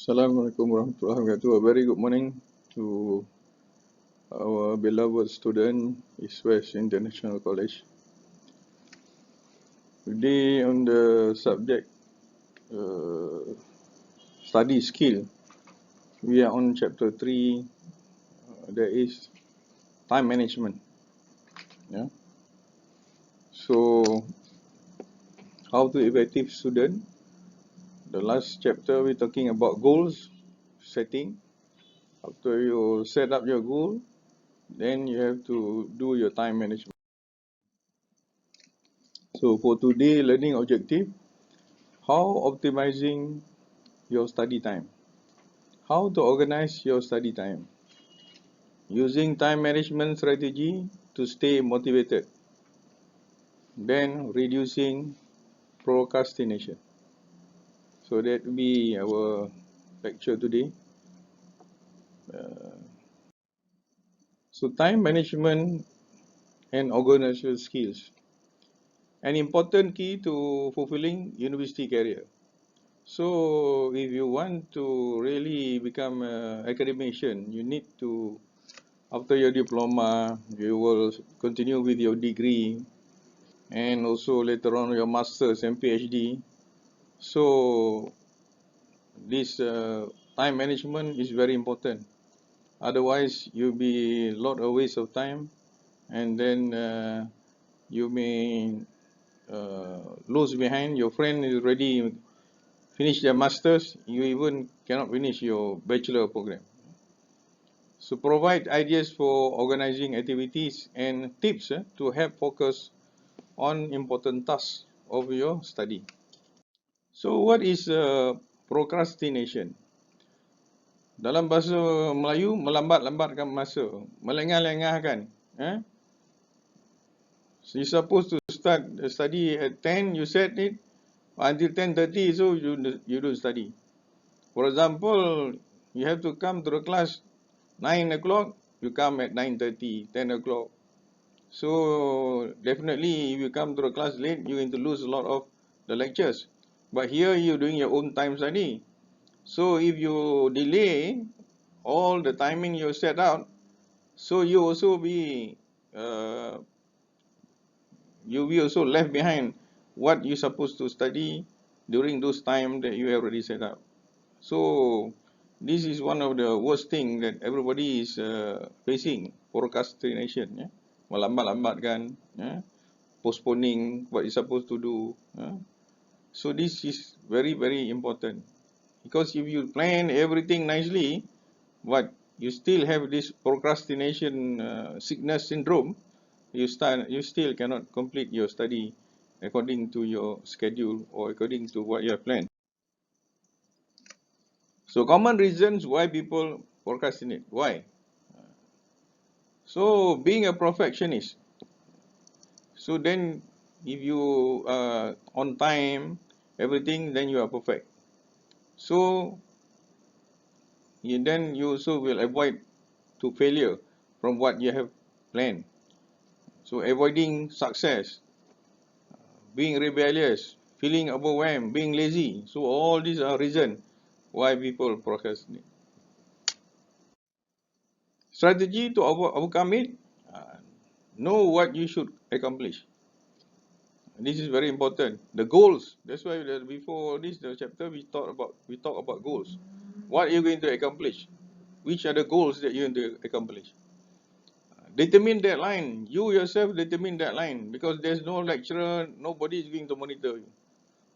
Assalamualaikum warahmatullahi wabarakatuh. A very good morning to our beloved student, East West International College. Today on the subject study skill, we are on chapter 3, there is time management. Yeah. So, how to effective student? The last chapter we're talking about goals setting. After you set up your goal, then you have to do your time management. So for today, learning objective, how optimizing your study time. How to organize your study time. Using time management strategy to stay motivated. Then reducing procrastination. So that will be our lecture today. So time management and organizational skills. An important key to fulfilling university career. So if you want to really become an academician, you need to, after your diploma, you will continue with your degree and also later on your masters and PhD. So this time management is very important. Otherwise, you'll be a lot of waste of time, and then you may lose behind. Your friend is already finished their masters, you even cannot finish your bachelor program. So provide ideas for organizing activities and tips to help focus on important tasks of your study. So what is procrastination? Dalam bahasa Melayu, melambat-lambatkan masa, melengah-lengahkan. So you're supposed to start study at 10, you set it until 10:30, so you don't study. For example, you have to come to the class 9 o'clock, you come at 9:30, 10 o'clock. So definitely if you come to the class late, you're going to lose a lot of the lectures. But here you're doing your own time study. So if you delay all the timing you set out, so you also be you'll be also left behind what you're supposed to study during those time that you have already set up. So this is one of the worst thing that everybody is facing, procrastination. Melambat-lambatkan, postponing what you're supposed to do. So this is very, very important. Because if you plan everything nicely, but you still have this procrastination sickness syndrome, you still cannot complete your study according to your schedule or according to what you have planned. So common reasons why people procrastinate. Why? So being a perfectionist. So then if you are on time, everything, then you are perfect. So then you also will avoid to failure from what you have planned. So avoiding success, being rebellious, feeling overwhelmed, being lazy. So all these are reasons why people procrastinate. Strategy to overcome it, know what you should accomplish. This is very important. The goals. That's why before this the chapter we talk about goals. What are you going to accomplish? Which are the goals that you're going to accomplish? Determine deadline. You yourself determine deadline because there's no lecturer, nobody is going to monitor you.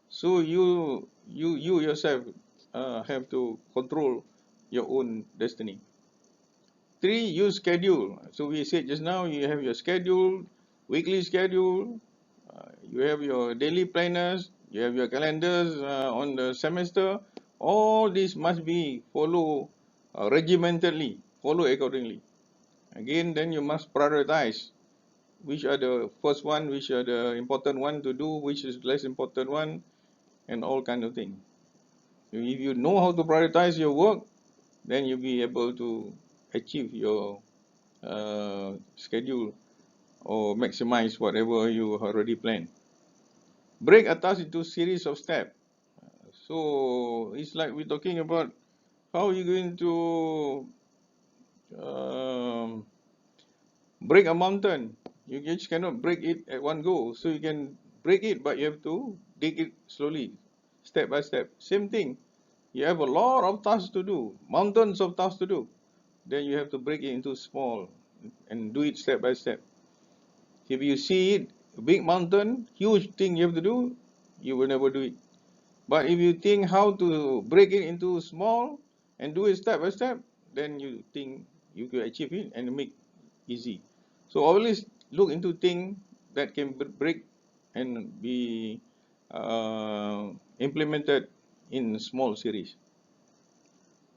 So you yourself have to control your own destiny. 3, use schedule. So we said just now you have your schedule, weekly schedule, you have your daily planners, you have your calendars on the semester. All this must be follow regimentedly, follow accordingly. Again, then you must prioritize which are the first one, which are the important one to do, which is less important one, and all kind of thing. If you know how to prioritize your work, then you'll be able to achieve your schedule or maximize whatever you already planned. Break a task into series of steps. So it's like we're talking about How are you going to um, break a mountain? You just cannot break it at one go. So you can break it, but you have to dig it slowly, step by step. Same thing. You have a lot of tasks to do, mountains of tasks to do. Then you have to break it into small and do it step by step. If you see it, a big mountain, huge thing you have to do, you will never do it. But if you think how to break it into small and do it step by step, then you think you can achieve it and make easy. So always look into things that can break and be implemented in small series.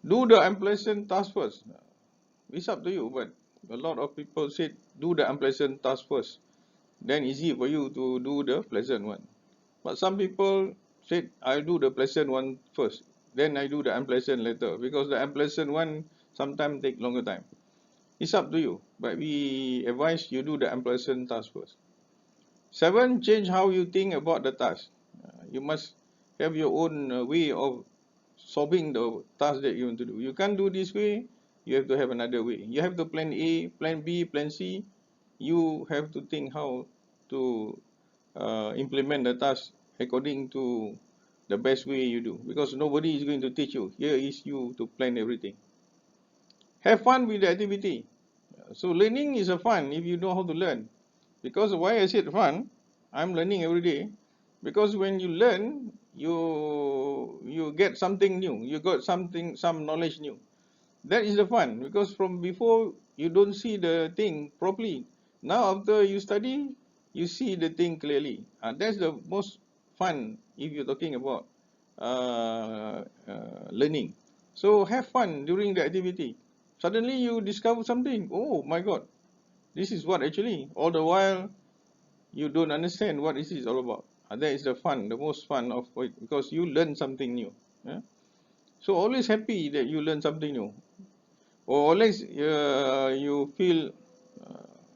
Do the unpleasant task first. It's up to you, but a lot of people said do the unpleasant task first. Then easy for you to do the pleasant one. But some people said I'll do the pleasant one first, then I do the unpleasant later, because the unpleasant one sometimes take longer time. It's up to you, but we advise you do the unpleasant task first. 7, change how you think about the task. You must have your own way of solving the task that you want to do. You can't do this way, you have to have another way. You have to plan A, plan B, plan C. You have to think how to implement the task according to the best way you do, because nobody is going to teach you. Here is you to plan everything. Have fun with the activity. So learning is a fun if you know how to learn. Because why I said fun, I'm learning every day. Because when you learn, you get something new. You got some knowledge new. That is the fun. Because from before you don't see the thing properly. Now after you study, you see the thing clearly. That's the most fun if you're talking about learning. So have fun during the activity. Suddenly you discover something. Oh my God, this is what actually. All the while you don't understand what this is all about. That is the fun, the most fun of it, because you learn something new. Yeah? So always happy that you learn something new, or always you feel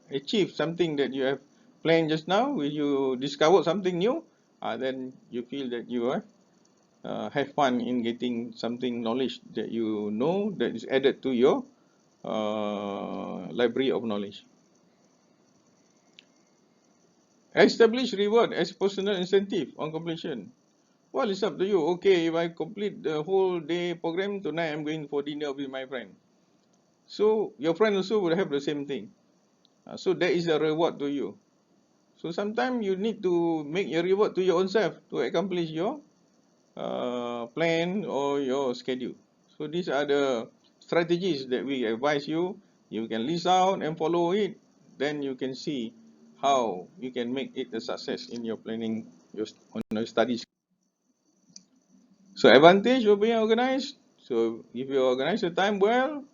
achieve something that you have planned just now. When you discover something new, then you feel that you have fun in getting something knowledge that you know that is added to your library of knowledge. Establish reward as personal incentive on completion. Well, it's up to you. Okay, if I complete the whole day program, tonight I'm going for dinner with my friend. So your friend also will have the same thing. So that is a reward to you. So sometimes you need to make a reward to your own self to accomplish your plan or your schedule. So these are the strategies that we advise you. You can list out and follow it. Then you can see how you can make it a success in your planning on your studies. So advantage of being organized. So if you organize your time well,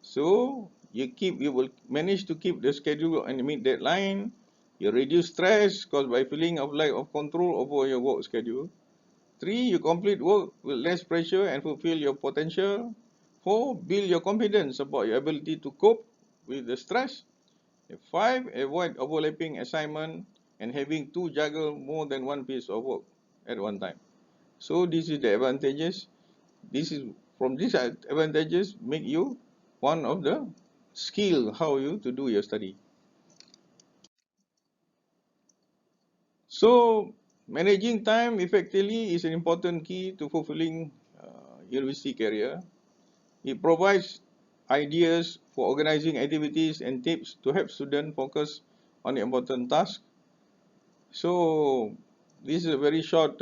so you will manage to keep the schedule and meet deadline. You reduce stress caused by feeling of lack of control over your work schedule. 3, you complete work with less pressure and fulfill your potential. 4, build your confidence about your ability to cope with the stress. 5, avoid overlapping assignment and having to juggle more than one piece of work at one time. So this is the advantages. This is from these advantages make you one of the skill how you to do your study. So managing time effectively is an important key to fulfilling university career. It provides ideas for organizing activities and tips to help students focus on the important tasks. So this is a very short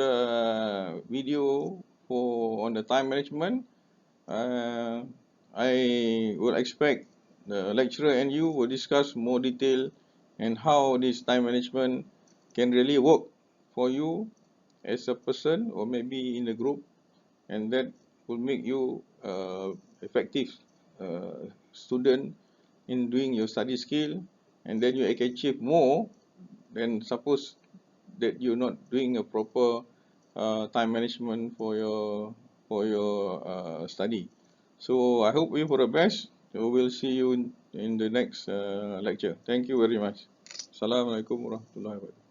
video on the time management. I will expect the lecturer and you will discuss more detail and how this time management can really work for you as a person or maybe in a group, and that will make you effective student in doing your study skill, and then you can achieve more than suppose that you're not doing a proper time management for your study. So I hope you for the best. So we'll see you in the next lecture. Thank you very much. Assalamualaikum warahmatullahi wabarakatuh.